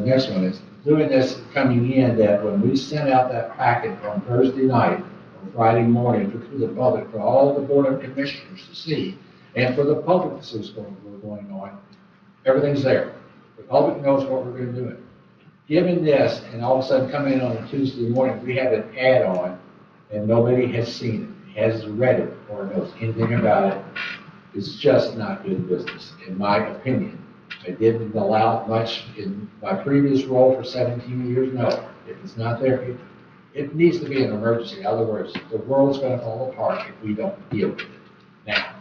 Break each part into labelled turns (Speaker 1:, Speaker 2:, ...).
Speaker 1: next one is doing this coming in, that when we sent out that packet on Thursday night or Friday morning to the public, for all the Board of Commissioners to see, and for the public to see what's going on, everything's there. The public knows what we're going to do. Given this, and all of a sudden coming in on a Tuesday morning, we have an add-on, and nobody has seen it, has read it, or knows anything about it. It's just not good business, in my opinion. I didn't allow it much in my previous role for 17 years. No, if it's not there, it needs to be an emergency. In other words, the world's going to fall apart if we don't deal with it now.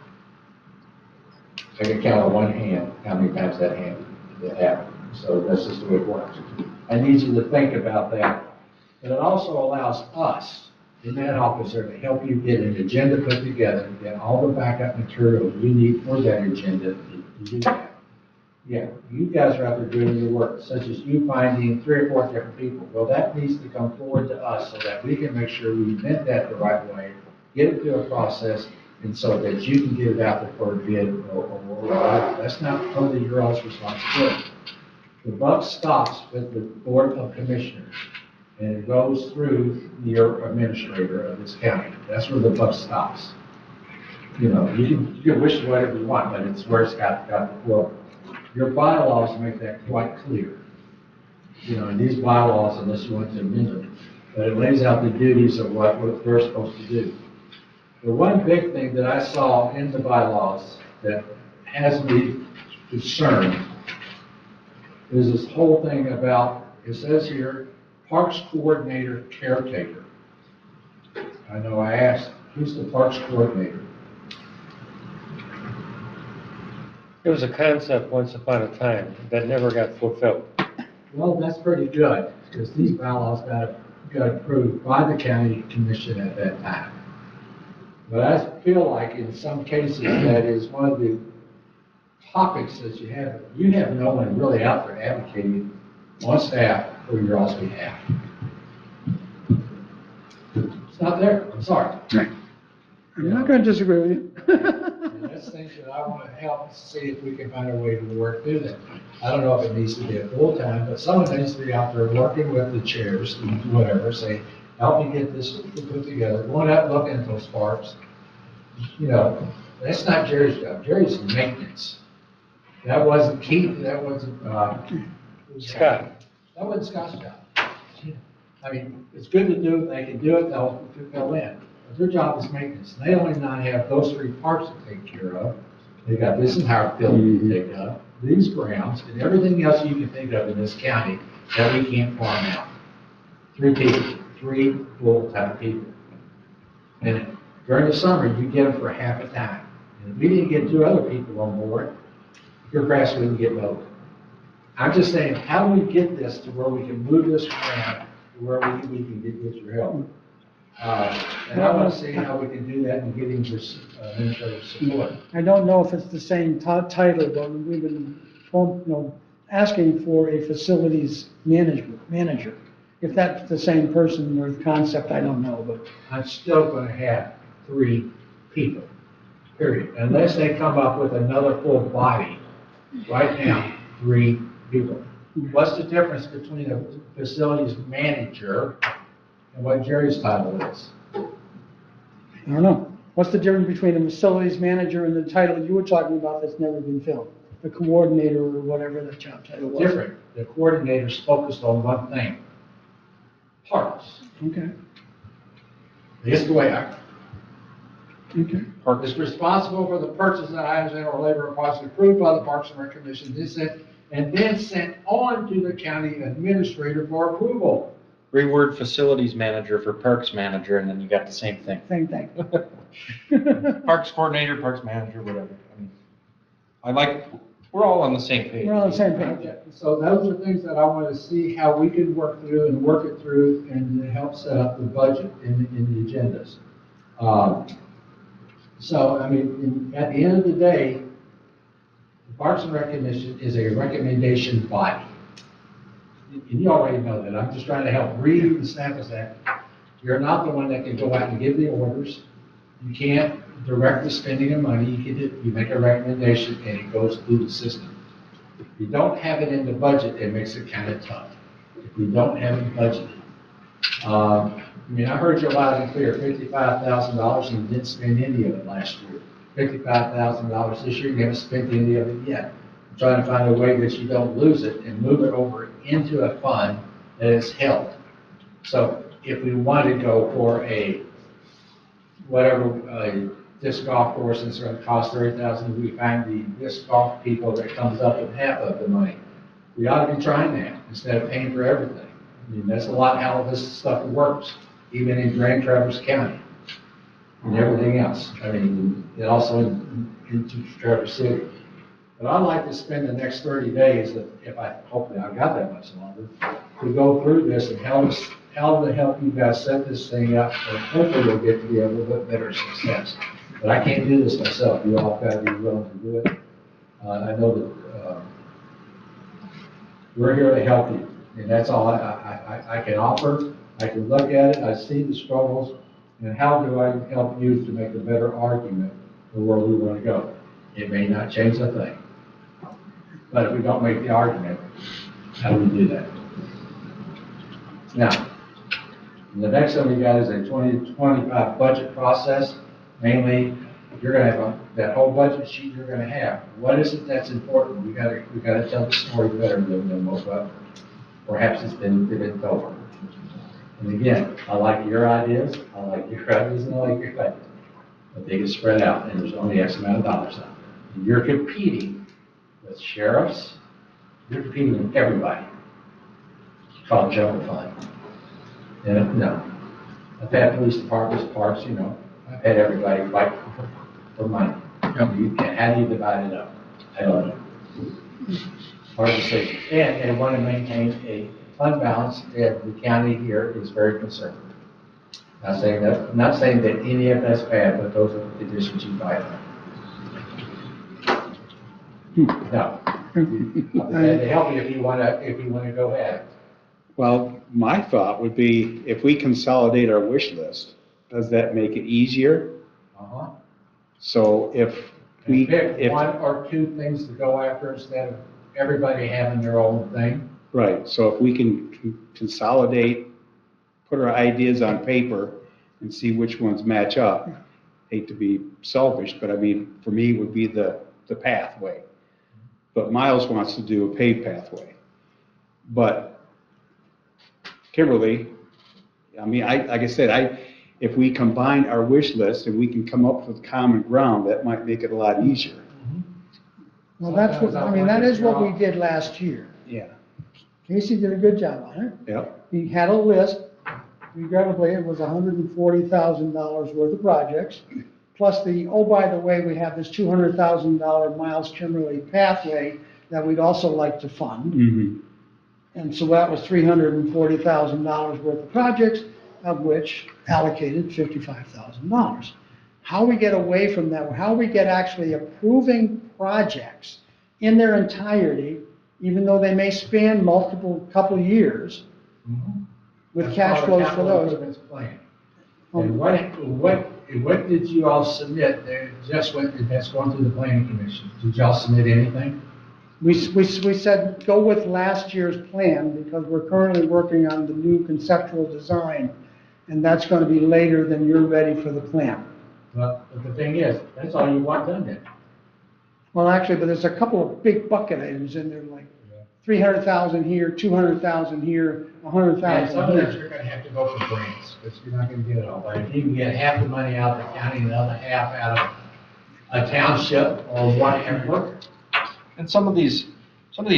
Speaker 1: I can count on one hand how many times that happened. So that's just the way it works. I need you to think about that. And it also allows us in that office there to help you get an agenda put together, get all the backup material you need for that agenda to do that. Yeah, you guys are out there doing your work, such as you finding 3 or 4 different people. Well, that needs to come forward to us so that we can make sure we vet that the right way, get it through a process, and so that you can get it out there for a bid or whatever. That's not totally your all's responsibility. The buck stops with the Board of Commissioners, and it goes through your administrator of this county. That's where the buck stops. You know, you can wish whatever you want, but it's where it's got to flow. Your bylaws make that quite clear. You know, and these bylaws, unless you want to amend them, but it lays out the duties of what they're supposed to do. The one big thing that I saw in the bylaws that has me concerned is this whole thing about, it says here, Parks Coordinator Caretaker. I know I asked, who's the Parks Coordinator?
Speaker 2: It was a concept once upon a time that never got fulfilled.
Speaker 1: Well, that's pretty good, because these bylaws got approved by the county commission at that time. But I feel like in some cases that is one of the topics that you have no one really out there advocating on staff for your all's behalf. It's not there, I'm sorry.
Speaker 3: Right. I'm not going to disagree with you.
Speaker 1: And that's things that I want to help see if we can find a way to work through that. I don't know if it needs to be a full-time, but someone needs to be out there working with the chairs, whatever, say, help me get this put together, going out and looking at those parks. You know, that's not Jerry's job. Jerry's maintenance. That wasn't Keith, that wasn't,
Speaker 2: Scott.
Speaker 1: That wasn't Scott's job. I mean, it's good to do, if they can do it, they'll in. But their job is maintenance. They only not have those 3 parks to take care of. They got this entire building to take up, these grounds, and everything else you can think of in this county that we can't farm out. 3 people, 3 full-time people. And during the summer, you get them for half a time. And if we didn't get 2 other people on board, your grass wouldn't get mowed. I'm just saying, how do we get this to where we can move this around, to where we can get your help? And I want to see how we can do that and getting this administrative support.
Speaker 3: I don't know if it's the same title, but we've been, asking for a facilities manager. If that's the same person or concept, I don't know, but.
Speaker 1: I'm still going to have 3 people, period, unless they come up with another full body. Right now, 3 people. What's the difference between a facilities manager and what Jerry's title is?
Speaker 3: I don't know. What's the difference between a facilities manager and the title you were talking about that's never been filled? The coordinator or whatever that job title was?
Speaker 1: Different. The coordinator's focused on one thing. Parks.
Speaker 3: Okay.
Speaker 1: This is the way
Speaker 3: Okay.
Speaker 1: Park is responsible for the purchase of items and or labor costs approved by the Parks and Rec Commission, and then sent on to the county administrator for approval.
Speaker 4: Reword facilities manager for parks manager, and then you got the same thing.
Speaker 3: Same thing.
Speaker 4: Parks coordinator, parks manager, whatever. I mean, we're all on the same page.
Speaker 3: We're on the same page.
Speaker 1: So those are things that I want to see how we can work through and work it through and help set up the budget in the agendas. So, I mean, at the end of the day, the Parks and Rec Commission is a recommendation body. And you already know that. I'm just trying to help read and snap us that. You're not the one that can go out and give the orders. You can't direct the spending of money. You make a recommendation and it goes through the system. If you don't have it in the budget, it makes it kind of tough. If we don't have it budgeted. I mean, I heard you loud and clear, $55,000, and you didn't spend any of it last year. $55,000 this year, you haven't spent any of it yet. I'm trying to find a way that you don't lose it and move it over into a fund that is held. So if we want to go for a, whatever, disc golf course, and it's going to cost $30,000, we find the disc golf people that comes up with half of the money. We ought to be trying that instead of paying for everything. I mean, that's a lot how this stuff works, even in Grand Traverse County and everything else. I mean, it also into Traverse City. But I'd like to spend the next 30 days, if I, hopefully I've got that much longer, to go through this and how to help you guys set this thing up, and hopefully we'll get to be a little bit better success. But I can't do this myself. You all got to be willing to do it. I know that we're here to help you, and that's all I can offer. I can look at it, I see the struggles, and how do I help you to make a better argument for where we want to go? It may not change a thing, but if we don't make the argument, how do we do that? Now, the next thing we got is a 2025 budget process. Mainly, you're going to have that whole budget sheet you're going to have. What is it that's important? We got to tell the story better than what perhaps it's been told. And again, I like your ideas, and I like your ideas. But they get spread out, and there's only X amount of dollars out there. And you're competing with sheriffs, you're competing with everybody. It's called general fund. And no, I've had police departments, parks, I've had everybody fight for money. How do you divide it up? I don't know. Hard to say. And they want to maintain a fund balance, and the county here is very conservative. I'm not saying that any of that's bad, but those are the conditions you fight on. No. They help you if you want to go ahead.
Speaker 5: Well, my thought would be if we consolidate our wish list, does that make it easier?
Speaker 1: Uh-huh.
Speaker 5: So if we
Speaker 1: pick one or two things to go after instead of everybody having their own thing.
Speaker 5: Right, so if we can consolidate, put our ideas on paper and see which ones match up. Hate to be selfish, but I mean, for me, it would be the pathway. But Miles wants to do a paved pathway. But Kimberly, I mean, like I said, if we combine our wish list and we can come up with common ground, that might make it a lot easier.
Speaker 3: Well, that's what, I mean, that is what we did last year.
Speaker 5: Yeah.
Speaker 3: Casey did a good job on it.
Speaker 5: Yep.
Speaker 3: He had a list, regrettably, it was $140,000 worth of projects, plus oh, by the way, we have this $200,000 Miles Kimberly pathway that we'd also like to fund.
Speaker 5: Mm-hmm.
Speaker 3: And so that was $340,000 worth of projects, of which allocated $55,000. How we get away from that, how we get actually approving projects in their entirety, even though they may span couple years, with
Speaker 1: That's
Speaker 3: cash
Speaker 1: called a
Speaker 3: flows for
Speaker 1: capital
Speaker 3: those.
Speaker 1: improvements plan. And what did you all submit that's going through the planning commission? Did y'all submit anything?
Speaker 3: We said, go with last year's plan, because we're currently working on the new conceptual design, and that's gonna be later than you're ready for the plan.
Speaker 1: But the thing is, that's all you want done then.
Speaker 3: Well, actually, but there's a couple of big bucket items in there, like 300,000 here, 200,000 here,
Speaker 1: And
Speaker 3: 100,000
Speaker 1: some of those
Speaker 3: here.
Speaker 1: you're gonna have to go for grants, because you're not gonna get it all. But if you can get half the money out of the county and the other half out of a township or whatever.
Speaker 4: And some of these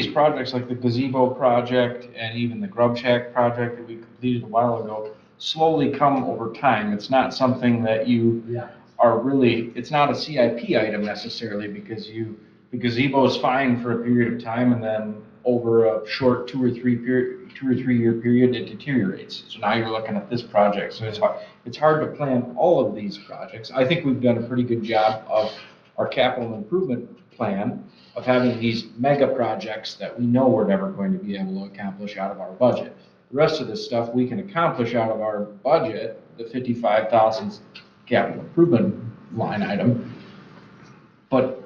Speaker 4: projects, like the gazebo project and even the grub shack project that we completed a while ago, slowly come over time. It's not something that you
Speaker 1: Yeah.
Speaker 4: are really, it's not a CIP item necessarily, because the gazebo is fine for a period of time, and then over a short 2 or 3 year period, it deteriorates. So now you're looking at this project. So it's hard to plan all of these projects. I think we've done a pretty good job of our capital improvement plan of having these mega projects that we know we're never going to be able to accomplish out of our budget. The rest of this stuff we can accomplish out of our budget, the 55,000 capital improvement line item, but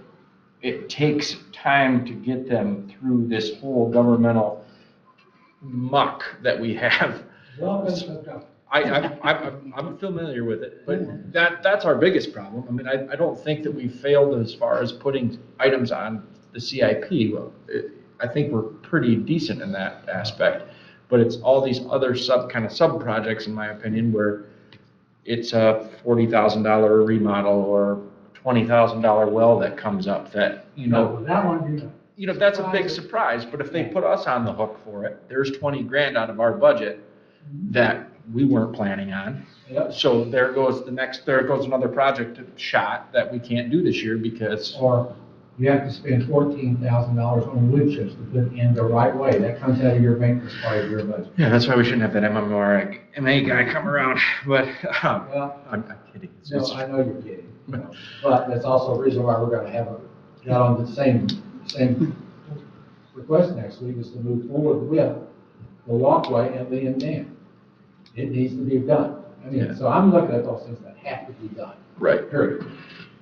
Speaker 4: it takes time to get them through this whole governmental muck that we have.
Speaker 1: Well, that's okay.
Speaker 4: I'm familiar with it, but that's our biggest problem. I mean, I don't think that we failed as far as putting items on the CIP. Well, I think we're pretty decent in that aspect, but it's all these other sub-projects, in my opinion, where it's a $40,000 remodel or $20,000 well that comes up that,
Speaker 1: No, that one,
Speaker 4: that's a big surprise, but if they put us on the hook for it, there's 20 grand out of our budget that we weren't planning on.
Speaker 1: Yep.
Speaker 4: So there goes another project shot that we can't do this year because,
Speaker 1: or you have to spend $14,000 on wood chips to put in the right way. That comes out of your maintenance part of your budget.
Speaker 4: yeah, that's why we shouldn't have that MA guy come around, but,
Speaker 1: Well,
Speaker 4: I'm kidding.
Speaker 1: no, I know you're kidding, but that's also a reason why we're gonna have got on the same request next week is to move forward with the walkway and the dam. It needs to be done. I mean,
Speaker 4: Yeah.
Speaker 1: so I'm looking at those things that have to be done,
Speaker 4: Right.
Speaker 1: period.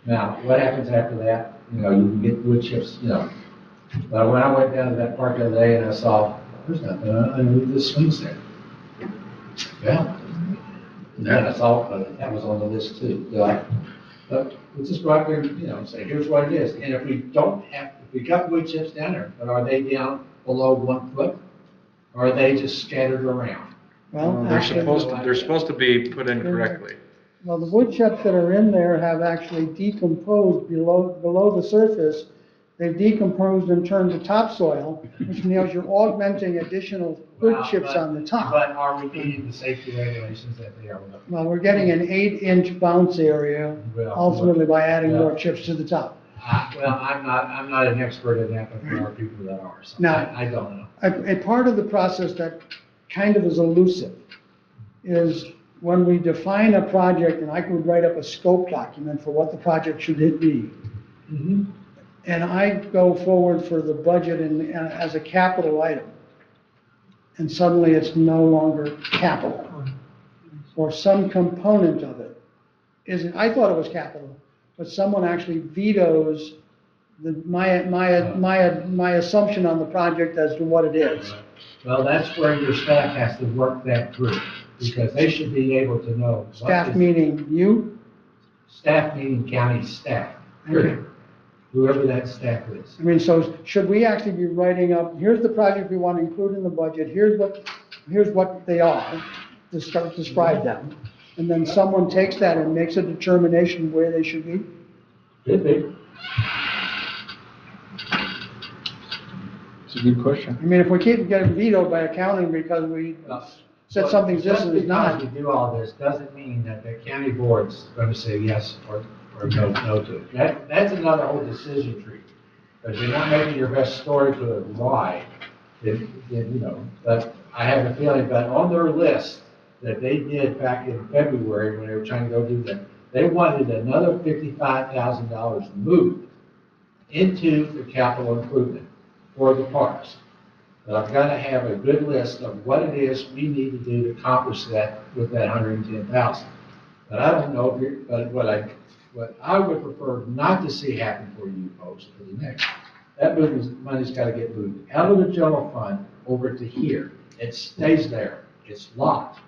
Speaker 1: Now, what happens after that, you can get wood chips, But when I went down to that park the other day and I saw, there's nothing underneath this swing set. Yeah. And then I saw, that was on the list too. They're like, but we'll just go out there, and say, here's what it is. And if we got wood chips down there, but are they down below 1 foot? Or are they just scattered around?
Speaker 3: Well,
Speaker 4: They're
Speaker 3: actually,
Speaker 4: supposed to be put in correctly.
Speaker 3: well, the wood chips that are in there have actually decomposed below the surface. They've decomposed and turned to topsoil, which means you're augmenting additional wood
Speaker 1: Wow,
Speaker 3: chips
Speaker 1: but-
Speaker 3: on the top.
Speaker 1: But are we meeting the safety regulations that they are with?
Speaker 3: Well, we're getting an 8-inch bounce area
Speaker 1: Well,
Speaker 3: ultimately by adding more
Speaker 1: Yeah.
Speaker 3: chips to the top.
Speaker 1: Well, I'm not an expert in that, but there are people that are, so
Speaker 3: No.
Speaker 1: I don't know.
Speaker 3: A part of the process that kind of is elusive is when we define a project, and I could write up a scope document for what the project should be. And I go forward for the budget as a capital item. And suddenly it's no longer capital. Or some component of it isn't, I thought it was capital, but someone actually vetoes my assumption on the project as to what it is.
Speaker 1: Well, that's where your staff has to work that through, because they should be able to know. what
Speaker 3: Staff
Speaker 1: is-
Speaker 3: meaning you?
Speaker 1: Staff meaning county staff, period. Whoever that staff is.
Speaker 3: I mean, so should we actually be writing up, here's the project we want to include in the budget, here's what they are, describe them. And then someone takes that and makes a determination where they should be?
Speaker 1: Could be.
Speaker 4: It's a good question.
Speaker 3: I mean, if we keep getting vetoed by accounting because we said something's this and it's not.
Speaker 1: Just because we do all this doesn't mean that the county board's going to say yes or no to it. That's another whole decision tree. But if you're not making your best story to the why, then, but I have a feeling that on their list that they did back in February when they were trying to go do that, they wanted another $55,000 moved into the capital improvement for the parks. But I've got to have a good list of what it is we need to do to accomplish that with that 110,000. But I don't know if you're, but what I would prefer not to see happen for you folks for the next, that money's got to get moved out of the general fund over to here. It stays there. It's locked.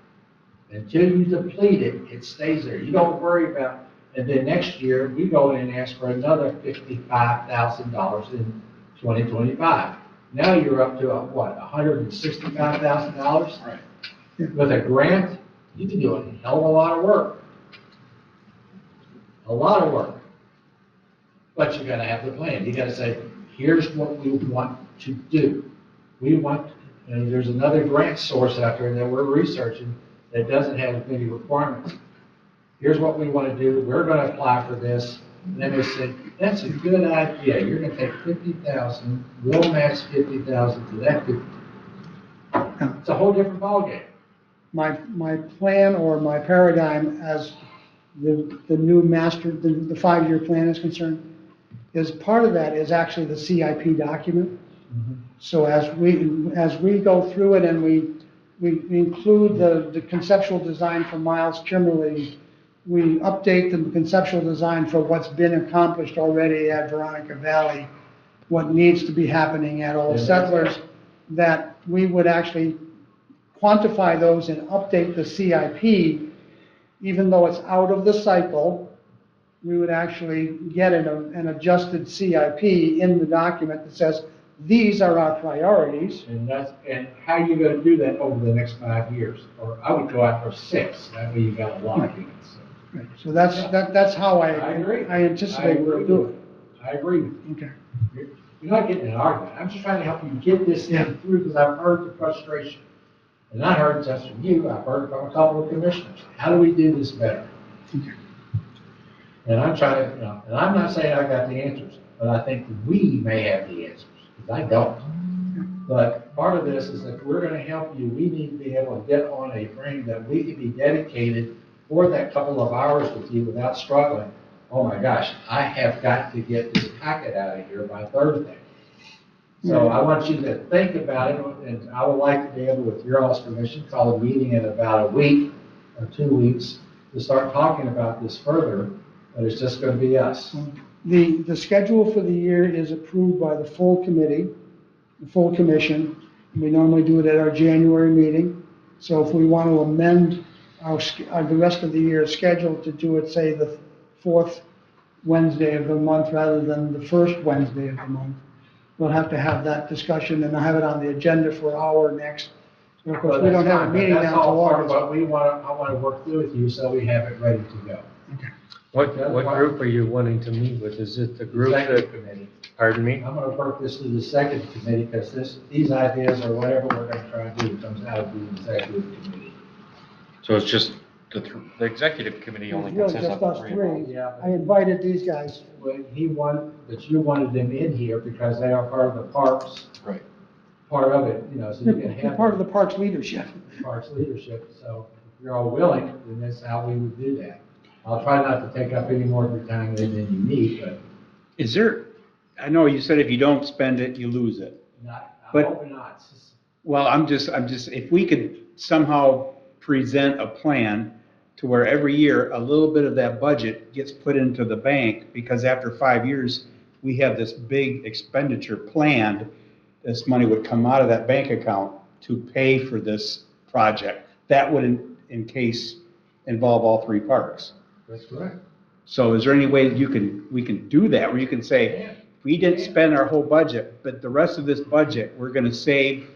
Speaker 1: Until you deplete it, it stays there. You don't worry about, and then next year, we go in and ask for another $55,000 in 2025. Now you're up to $165,000?
Speaker 4: Right.
Speaker 1: With a grant, you can do a hell of a lot of work. A lot of work. But you gotta have the plan. You gotta say, here's what we want to do. We want, and there's another grant source out there that we're researching that doesn't have as many requirements. Here's what we want to do. We're going to apply for this. And then they say, that's a good idea. You're going to take 50,000, we'll match 50,000 to that 50. It's a whole different ballgame.
Speaker 3: My plan or my paradigm as the new master, the 5-year plan is concerned, is part of that is actually the CIP document. So as we go through it and we include the conceptual design for Miles Kimberly, we update the conceptual design for what's been accomplished already at Veronica Valley. what needs to be happening at Old Settlers, that we would actually quantify those and update the CIP, even though it's out of the cycle, we would actually get an adjusted CIP in the document that says, these are our priorities.
Speaker 1: And how are you gonna do that over the next 5 years? Or I would go out for 6, that way you got a lot of units.
Speaker 3: Right. So that's how
Speaker 1: I agree.
Speaker 3: I anticipate we'll do it.
Speaker 1: I agree with you.
Speaker 3: Okay.
Speaker 1: You're not getting an argument, I'm just trying to help you get this thing through, because I've heard the frustration. And I heard it just from you, I've heard it from a couple of commissioners. How do we do this better?
Speaker 3: Okay.
Speaker 1: And I'm trying to, and I'm not saying I got the answers, but I think that we may have the answers, because I don't. But part of this is that if we're gonna help you, we need to be able to get on a frame that we can be dedicated for that couple of hours with you without struggling. Oh my gosh, I have got to get this packet out of here by Thursday. So I want you to think about it, and I would like to be able, with your all's permission, call a meeting in about a week or 2 weeks to start talking about this further, but it's just gonna be us.
Speaker 3: The schedule for the year is approved by the full committee, the full commission. We normally do it at our January meeting. So if we want to amend the rest of the year's schedule to do it, say, the fourth Wednesday of the month rather than the first Wednesday of the month, we'll have to have that discussion and have it on the agenda for our next. So of course, we don't have a meeting now
Speaker 1: That's
Speaker 3: until
Speaker 1: all part of
Speaker 3: August.
Speaker 1: what I wanna work through with you, so we have it ready to go.
Speaker 2: What group are you wanting to meet with? Is it the group that,
Speaker 1: Executive committee.
Speaker 2: pardon me?
Speaker 1: I'm gonna work this through the second committee, because these ideas or whatever we're gonna try and do comes out of the executive committee.
Speaker 4: So it's just the executive committee only
Speaker 3: It's really
Speaker 4: consists
Speaker 3: just
Speaker 4: of
Speaker 3: us
Speaker 4: the
Speaker 3: three.
Speaker 1: Yeah.
Speaker 3: I invited these guys.
Speaker 1: Well, but you wanted them in here because they are part of the parks,
Speaker 4: Right.
Speaker 1: part of it, so you can
Speaker 3: They're
Speaker 1: have.
Speaker 3: part of the parks leadership.
Speaker 1: Parks leadership, so if you're all willing, then that's how we would do that. I'll try not to take up any more of your time than you need, but
Speaker 5: Is there, I know you said if you don't spend it, you lose it.
Speaker 1: I'm
Speaker 5: But-
Speaker 1: hoping not.
Speaker 5: Well, I'm just, if we could somehow present a plan to where every year, a little bit of that budget gets put into the bank, because after 5 years, we have this big expenditure planned, this money would come out of that bank account to pay for this project. That would, in case, involve all 3 parks.
Speaker 1: That's correct.
Speaker 5: So is there any way we can do that, where you can say, we didn't spend our whole budget, but the rest of this budget, we're gonna save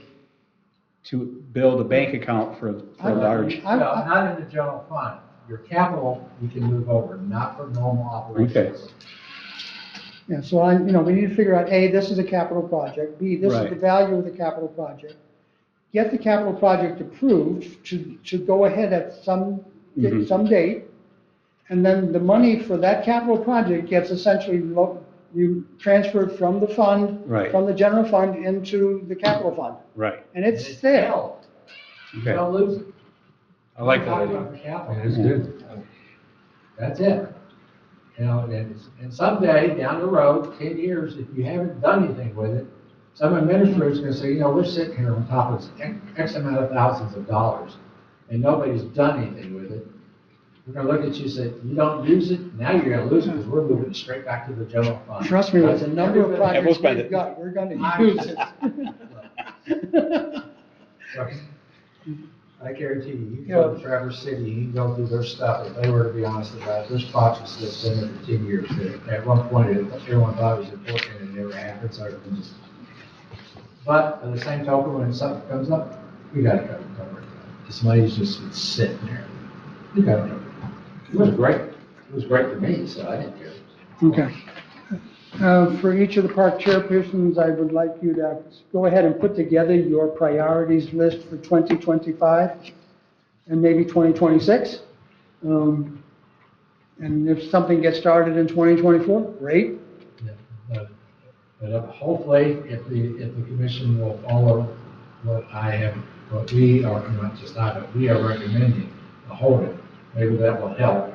Speaker 5: to build a bank account for large.
Speaker 1: Well, not in the general fund. Your capital, you can move over, not for normal operations.
Speaker 3: Yeah, so we need to figure out, A, this is a capital project, B, this is the
Speaker 5: Right.
Speaker 3: value of the capital project. Get the capital project approved to go ahead at some date, and then the money for that capital project gets essentially, you transfer from the fund,
Speaker 5: Right.
Speaker 3: from the general fund into the capital fund,
Speaker 5: Right.
Speaker 3: and it's there.
Speaker 1: held. You
Speaker 5: Okay.
Speaker 1: don't lose it.
Speaker 2: I like that
Speaker 1: Talking
Speaker 2: idea.
Speaker 1: about the capital, it's good. That's it. And someday, down the road, 10 years, if you haven't done anything with it, some administrator's gonna say, we're sitting here on top of X amount of thousands of dollars, and nobody's done anything with it. We're gonna look at you and say, you don't use it, now you're gonna lose it, because we're moving it straight back to the general fund.
Speaker 3: Trust me, with the number of
Speaker 1: Everybody-
Speaker 3: projects
Speaker 5: spend
Speaker 3: we've
Speaker 5: it.
Speaker 3: got, we're gonna use it.
Speaker 1: I guarantee you, you can go to Traverse City, you can go through their stuff, if they were to be honest about it, there's projects that's been there for 10 years, that at one point, everyone thought it was important, and it never happened, so it just. But at the same token, when something comes up, we gotta cover it. This money's just sitting there. We gotta cover it. It was great, it was great for me, so I didn't care.
Speaker 3: Okay. For each of the park chairpersons, I would like you to go ahead and put together your priorities list for 2025 and maybe 2026. And if something gets started in 2024, great.
Speaker 1: But hopefully, if the commission will follow what we are, not just I, but we are recommending, to hold it, maybe that will help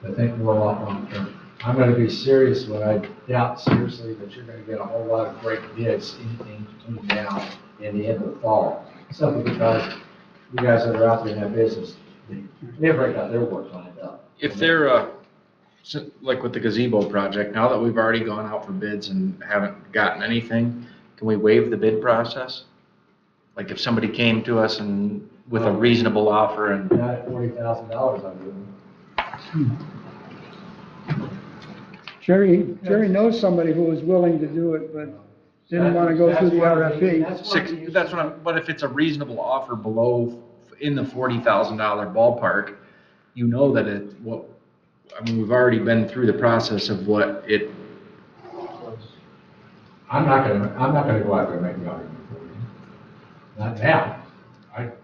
Speaker 1: to think more long term. I'm gonna be serious when I doubt seriously that you're gonna get a whole lot of great bids anything between now and the end of the fall. Simply because you guys that are out there in that business, they've already got their work lined up.
Speaker 4: If they're, So, like with the gazebo project, now that we've already gone out for bids and haven't gotten anything, can we waive the bid process? Like if somebody came to us and with a reasonable offer and,
Speaker 1: Not at $40,000, I wouldn't.
Speaker 3: Jerry knows somebody who was willing to do it, but didn't want to go through the RFP.
Speaker 4: that's what I'm, but if it's a reasonable offer below, in the $40,000 ballpark, you know that it, what, I mean, we've already been through the process of what it,
Speaker 1: I'm not gonna go out there and make the argument for you. Not now.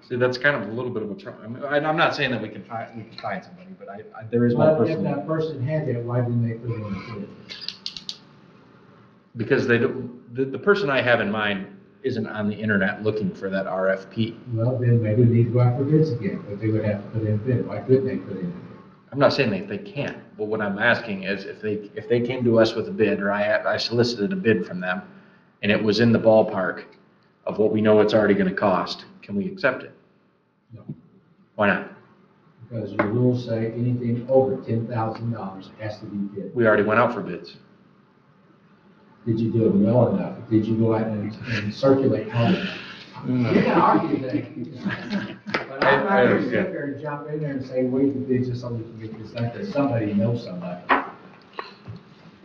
Speaker 4: see, that's kind of a little bit of a, I mean, I'm not saying that we can find somebody, but there is one
Speaker 1: But if
Speaker 4: person.
Speaker 1: that person had it, why didn't they put it in the bid?
Speaker 4: Because they don't, the person I have in mind isn't on the internet looking for that RFP.
Speaker 1: Well, then maybe we need to go out for bids again, but they would have to put in a bid. Why couldn't they put in a bid?
Speaker 4: I'm not saying that they can't, but what I'm asking is if they came to us with a bid, or I solicited a bid from them, and it was in the ballpark of what we know it's already gonna cost, can we accept it?
Speaker 1: No.
Speaker 4: Why not?
Speaker 1: Because your rules say anything over $10,000 has to be bid.
Speaker 4: We already went out for bids.
Speaker 1: Did you do it well enough? Did you go out and circulate hard enough? You can argue that. But I'm not going to sit there and jump in there and say, wait, the bid just so we can get this done, because somebody knows somebody.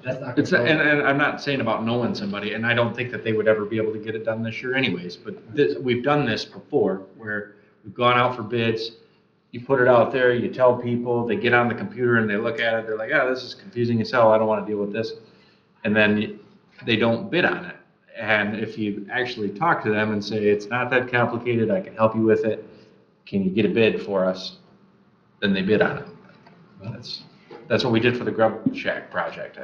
Speaker 1: That's not.
Speaker 4: It's, and I'm not saying about knowing somebody, and I don't think that they would ever be able to get it done this year anyways, but we've done this before, where we've gone out for bids, you put it out there, you tell people, they get on the computer and they look at it, they're like, ah, this is confusing as hell, I don't want to deal with this. And then they don't bid on it. And if you actually talk to them and say, it's not that complicated, I can help you with it, can you get a bid for us? Then they bid on it. That's what we did for the Grub Shack project.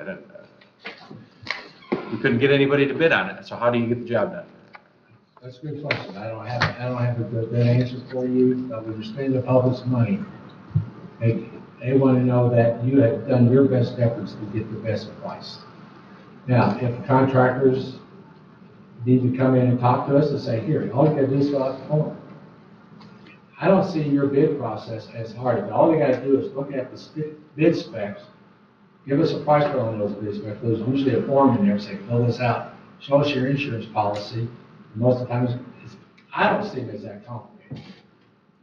Speaker 4: We couldn't get anybody to bid on it, so how do you get the job done?
Speaker 1: That's a good question. I don't have a good answer for you, but when you're spending the public's money, they want to know that you have done your best efforts to get the best price. Now, if contractors need to come in and talk to us and say, here, all you gotta do is fill out the form. I don't see your bid process as hard. All they gotta do is look at the bid specs, give us a price on those bid specs. There's usually a form in there, say, fill this out, show us your insurance policy. Most of the times, I don't see it as that complicated.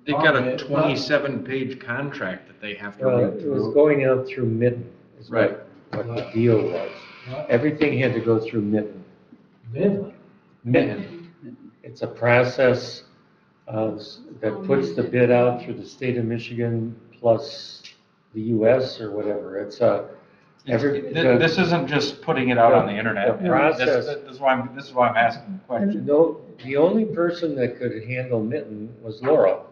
Speaker 4: They've got a 27-page contract that they have to
Speaker 2: Well,
Speaker 4: read
Speaker 2: it was
Speaker 4: through.
Speaker 2: going out through Mitten. is
Speaker 4: Right.
Speaker 2: What the deal was. Everything had to go through Mitten.
Speaker 1: Midland.
Speaker 2: Mitten. It's a process that puts the bid out through the state of Michigan plus the US or whatever. It's
Speaker 4: This isn't just putting it out on the internet.
Speaker 2: The process-
Speaker 4: This is why I'm asking the question.
Speaker 2: No, the only person that could handle Mitten was Laurel.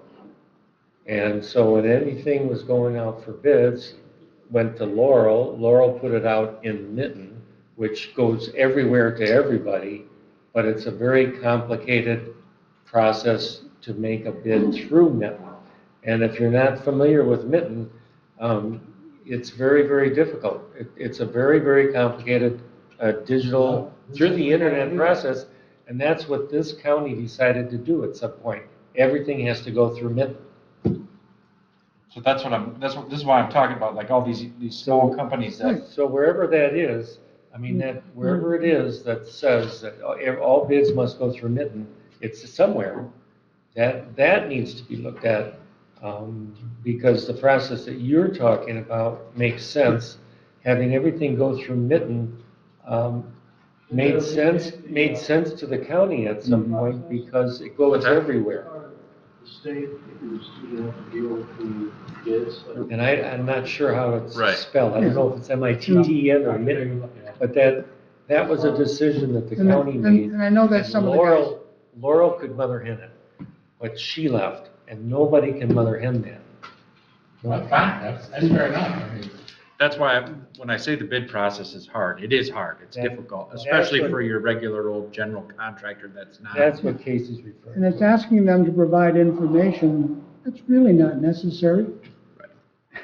Speaker 2: And so when anything was going out for bids, went to Laurel. Laurel put it out in Mitten, which goes everywhere to everybody, but it's a very complicated process to make a bid through Mitten. And if you're not familiar with Mitten, it's very, very difficult. It's a very, very complicated digital, through the internet process, and that's what this county decided to do at some point. Everything has to go through Mitten.
Speaker 4: So this is why I'm talking about, like all these small companies that,
Speaker 2: So wherever that is, I mean, that, wherever it is that says that all bids must go through Mitten, it's somewhere. That needs to be looked at, because the process that you're talking about makes sense. Having everything go through Mitten, made sense to the county at some point because it goes everywhere.
Speaker 6: The state is, deal with the bids.
Speaker 2: And I'm not sure how it's
Speaker 4: Right.
Speaker 2: spelled. I don't know if it's MITTEN or Mitten, but that was a decision that the
Speaker 3: And-
Speaker 2: county
Speaker 3: and-
Speaker 2: made.
Speaker 3: and I know that
Speaker 2: And
Speaker 3: some of the guys-
Speaker 2: Laurel could mother hen it, but she left, and nobody can mother hen that.
Speaker 1: Well, fine, that's fair enough. I mean,
Speaker 4: that's why when I say the bid process is hard, it is hard. It's
Speaker 2: That-
Speaker 4: difficult,
Speaker 2: that's
Speaker 4: especially
Speaker 2: what-
Speaker 4: for your regular old general contractor that's not.
Speaker 2: That's what Casey's referring
Speaker 3: And it's
Speaker 2: to.
Speaker 3: asking them to provide information that's really not necessary.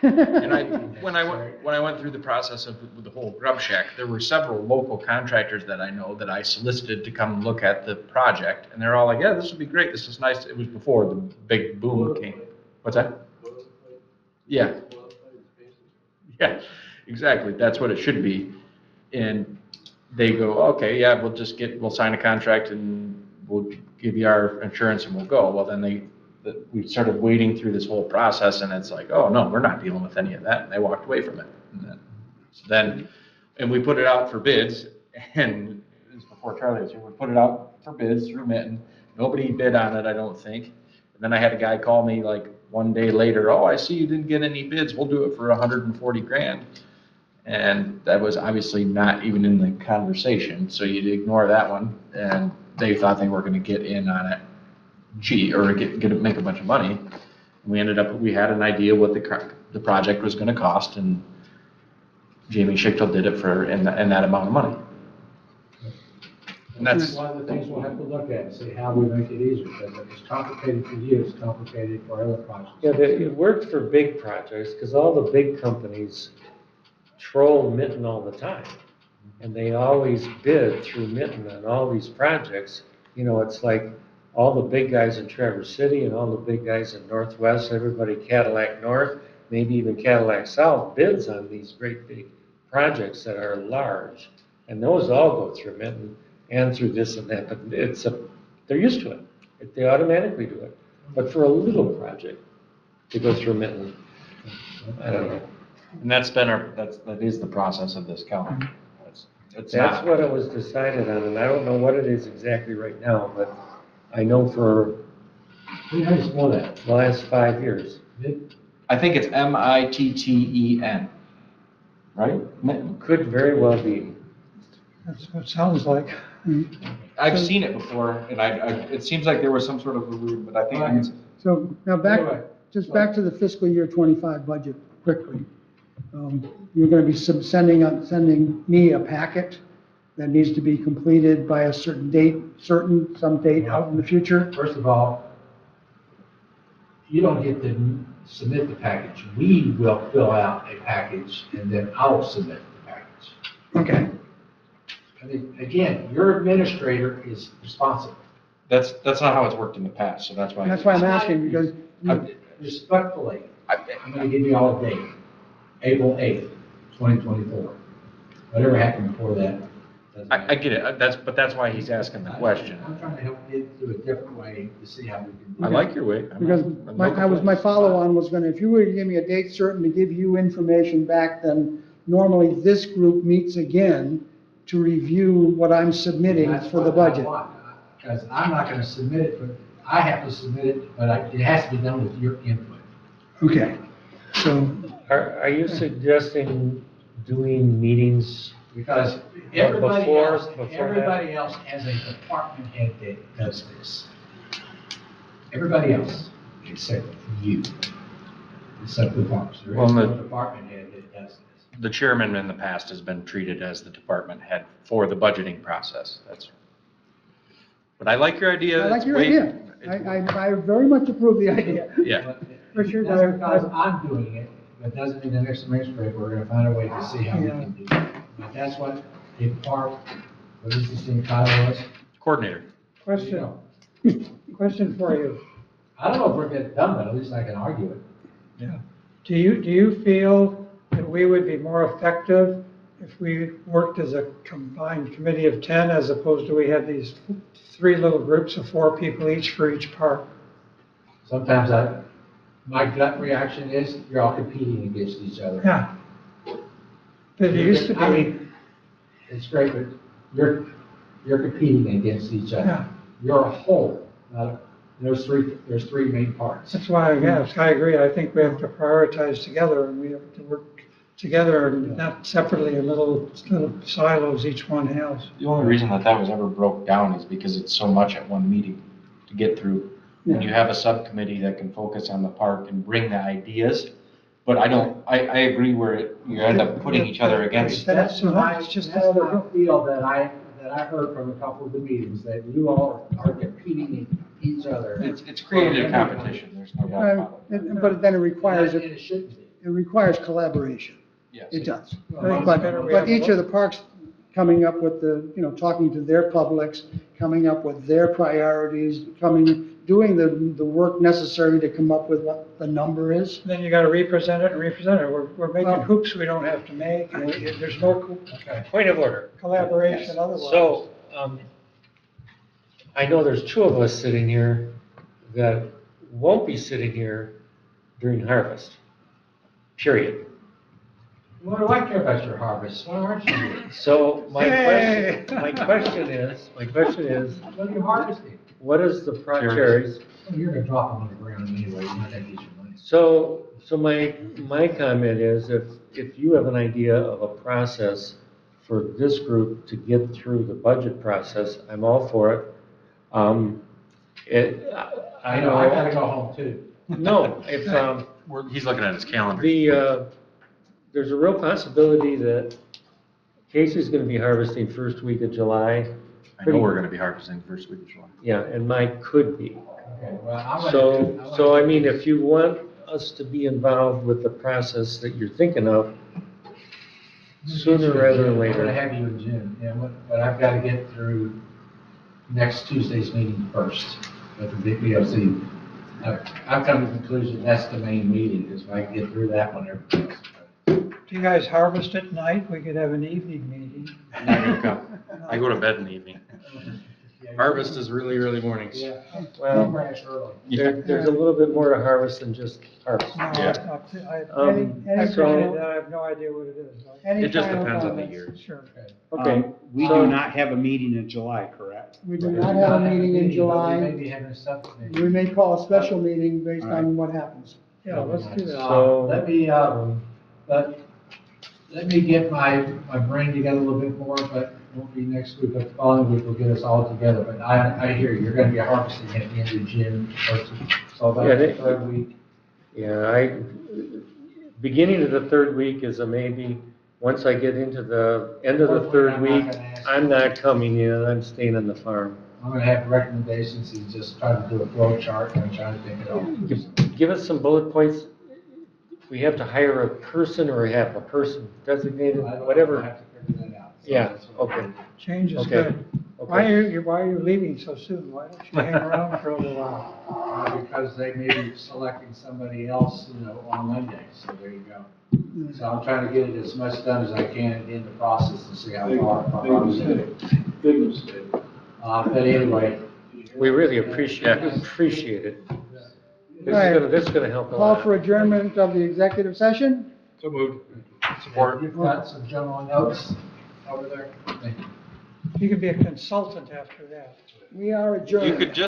Speaker 4: And when I went through the process of with the whole Grub Shack, there were several local contractors that I know that I solicited to come look at the project, and they're all like, yeah, this would be great, this is nice. It was before the big boom came. What's that? Yeah. Yeah, Exactly, that's what it should be. And they go, okay, yeah, we'll sign a contract and we'll give you our insurance and we'll go. Well, then we started wading through this whole process and it's like, oh, no, we're not dealing with any of that. And they walked away from it. And we put it out for bids and it was before Charlie was here, we put it out for bids through Mitten. Nobody bid on it, I don't think. And then I had a guy call me like one day later, oh, I see you didn't get any bids. We'll do it for 140 grand. And that was obviously not even in the conversation, so you'd ignore that one, and they thought they were gonna get in on it cheap, or make a bunch of money. We had an idea what the project was gonna cost, and Jamie Schichtel did it for, in that amount of money. And that's,
Speaker 1: one of the things we'll have to look at and see how we make it easier, because if it's complicated for you, it's complicated for other projects.
Speaker 2: Yeah, it worked for big projects, because all the big companies troll Mitten all the time. And they always bid through Mitten on all these projects. You know, it's like all the big guys in Traverse City and all the big guys in Northwest, everybody Cadillac North, maybe even Cadillac South bids on these great big projects that are large. And those all go through Mitten and through this and that, but they're used to it. They automatically do it. But for a little project, to go through Mitten, I don't know.
Speaker 4: and that is the process of this county. It's
Speaker 2: That's
Speaker 4: not,
Speaker 2: what it was decided on, and I don't know what it is exactly right now, but I know for
Speaker 1: We had to know that.
Speaker 2: the last 5 years.
Speaker 4: I think it's Mitten, right? Mitten.
Speaker 2: Could very well be.
Speaker 3: That's what it sounds like.
Speaker 4: I've seen it before, and it seems like there was some sort of a weird, but I think it's,
Speaker 3: So now
Speaker 1: Anyway.
Speaker 3: just back to the fiscal year 25 budget quickly. You're going to be sending me a packet that needs to be completed by a certain date, some date out in the future.
Speaker 1: First of all, you don't get to submit the package. We will fill out a package and then I'll submit the package.
Speaker 3: Okay.
Speaker 1: I mean, again, your administrator is responsible.
Speaker 4: that's not how it's worked in the past, so that's why.
Speaker 3: That's why I'm asking, because
Speaker 1: Respectfully, I'm gonna give you all a date, April 8th, 2024. Whatever happened before that. doesn't
Speaker 4: I
Speaker 1: matter.
Speaker 4: get it, that's why he's asking the question.
Speaker 1: I'm trying to help you do a different way to see how we can do
Speaker 4: I
Speaker 1: it.
Speaker 4: like your way.
Speaker 3: Because my follow-on was gonna, if you were to give me a date certain to give you information back, then normally this group meets again to review what I'm submitting
Speaker 1: That's
Speaker 3: for the
Speaker 1: what I
Speaker 3: budget.
Speaker 1: want, because I'm not gonna submit it, but I have to submit it, but it has to be done with your input.
Speaker 3: Okay, so,
Speaker 2: Are you suggesting doing meetings?
Speaker 1: Because everybody
Speaker 2: Before that?
Speaker 1: else has a department head that does this. Everybody else, except you, except the parks. There
Speaker 4: Well,
Speaker 1: is no
Speaker 4: the-
Speaker 1: department head that does this.
Speaker 4: The chairman in the past has been treated as the department head for the budgeting process, but I like your idea.
Speaker 3: I like
Speaker 4: It's
Speaker 3: your
Speaker 4: way-
Speaker 3: idea.
Speaker 4: it's-
Speaker 3: I very much approve the idea.
Speaker 4: Yeah,
Speaker 1: But
Speaker 3: Richard,
Speaker 1: That's because I'm doing it, but doesn't mean the next administrator, we're gonna find a way to see how we can do it. But that's what a part, what is this thing title was?
Speaker 4: coordinator.
Speaker 3: Question, question for you.
Speaker 1: I don't know if we're getting done, but at least I can argue it.
Speaker 7: Do you feel that we would be more effective if we worked as a combined committee of 10 as opposed to we have these 3 little groups of 4 people each for each park?
Speaker 1: Sometimes my gut reaction is, you're all competing against each other.
Speaker 7: Yeah. But it used to
Speaker 1: I
Speaker 7: be,
Speaker 1: mean, it's great, but you're competing against each
Speaker 7: Yeah.
Speaker 1: other. You're a whole, there's three main parts.
Speaker 7: that's why, yes, I agree. I think we have to prioritize together and we have to work together and not separately in little silos each one has.
Speaker 4: The only reason that was ever broke down is because it's so much at one meeting to get through. When you have a subcommittee that can focus on the park and bring the ideas, but I agree where you end up putting each other against.
Speaker 7: That's my- it's just
Speaker 1: That's
Speaker 7: another
Speaker 1: my
Speaker 7: group.
Speaker 1: feel that I heard from a couple of the meetings, that you all are competing each other.
Speaker 4: It's created a competition, there's no doubt about it.
Speaker 3: But then it requires,
Speaker 1: And it shouldn't be.
Speaker 3: it requires collaboration.
Speaker 4: Yes.
Speaker 3: It does.
Speaker 7: I think it's
Speaker 3: But,
Speaker 7: better we
Speaker 3: but
Speaker 7: have
Speaker 3: each
Speaker 7: a-
Speaker 3: of the parks coming up with talking to their publics, coming up with their priorities, doing the work necessary to come up with what the number is.
Speaker 7: Then you gotta represent it and represent it. We're
Speaker 3: Well-
Speaker 7: making hoops we don't have to make, and there's no
Speaker 2: Point of order.
Speaker 7: collaboration otherwise.
Speaker 2: So, I know there's two of us sitting here that won't be sitting here during harvest, period.
Speaker 1: What do I care about your harvest? Why aren't you here?
Speaker 2: So
Speaker 7: Hey!
Speaker 2: my question is,
Speaker 1: What are you harvesting?
Speaker 2: what is the cherries?
Speaker 1: Well, you're gonna drop them on the ground anyway, you're not gonna get your money.
Speaker 2: So my comment is, if you have an idea of a process for this group to get through the budget process, I'm all for it. I
Speaker 1: I know, I gotta go home too.
Speaker 2: No, if,
Speaker 8: He's looking at his calendar.
Speaker 2: there's a real possibility that Casey's gonna be harvesting first week of July.
Speaker 8: I know we're gonna be harvesting first week of July.
Speaker 2: Yeah, and Mike could be.
Speaker 1: Okay, well, I'm gonna do-
Speaker 2: So I mean, if you want us to be involved with the process that you're thinking of, sooner rather than
Speaker 1: I'm
Speaker 2: later.
Speaker 1: gonna have you in June, but I've gotta get through next Tuesday's meeting first, with the BPOC. I've come to the conclusion that's the main meeting, because if I can get through that one, everything else.
Speaker 7: Do you guys harvest at night? We could have an evening meeting.
Speaker 8: I'm not gonna come. I go to bed in the evening. Harvest is really early mornings.
Speaker 1: Yeah.
Speaker 2: Well,
Speaker 1: Crash early.
Speaker 2: there's a little bit more to harvest than just harvest.
Speaker 7: No,
Speaker 8: Yeah.
Speaker 7: I've
Speaker 2: So-
Speaker 7: tried it, I have no idea what it is.
Speaker 3: Any
Speaker 8: It just
Speaker 3: final
Speaker 8: depends on the
Speaker 3: comments?
Speaker 8: year.
Speaker 7: Sure.
Speaker 2: Okay,
Speaker 5: We
Speaker 2: so-
Speaker 5: do not have a meeting in July, correct?
Speaker 3: We do not have a meeting in
Speaker 1: We may
Speaker 3: July.
Speaker 1: be having a subcommittee.
Speaker 3: We may call a special meeting based on what happens.
Speaker 7: Yeah, let's do that.
Speaker 2: So-
Speaker 1: Let me get my brain together a little bit more, but it won't be next week, but the following week we'll get us all together. But I hear you're gonna be harvesting at the end of June, so
Speaker 2: Yeah,
Speaker 1: about
Speaker 2: they-
Speaker 1: the third week.
Speaker 2: Yeah, beginning of the third week is a maybe. Once I get into the end of the third
Speaker 1: I'm not
Speaker 2: week,
Speaker 1: gonna ask
Speaker 2: I'm
Speaker 1: you.
Speaker 2: not coming in, I'm staying on the farm.
Speaker 1: I'm gonna have recommendations and just try to do a flow chart and try to think it over.
Speaker 2: Give us some bullet points. We have to hire a person or have a person designated,
Speaker 1: I
Speaker 2: whatever.
Speaker 1: have to figure that out. So
Speaker 2: Yeah,
Speaker 1: that's what I'm
Speaker 2: okay.
Speaker 1: gonna do.
Speaker 7: Change is
Speaker 2: Okay.
Speaker 7: good. Why
Speaker 2: Okay.
Speaker 7: are you leaving so soon? Why don't you hang around for a little while?
Speaker 1: Because they may be selecting somebody else, on Monday, so there you go. So I'm trying to get it as much done as I can in the process to see how far I'm getting.
Speaker 6: Big mistake.
Speaker 1: But anyway,
Speaker 2: We really appreciate it. This is gonna help a
Speaker 3: Call
Speaker 2: lot.
Speaker 3: for adjournment of the executive session.
Speaker 8: So moved. Support.
Speaker 1: you've got some general notes over there. Thank you.
Speaker 7: You can be a consultant after that.
Speaker 3: We are adjourned.
Speaker 8: You could just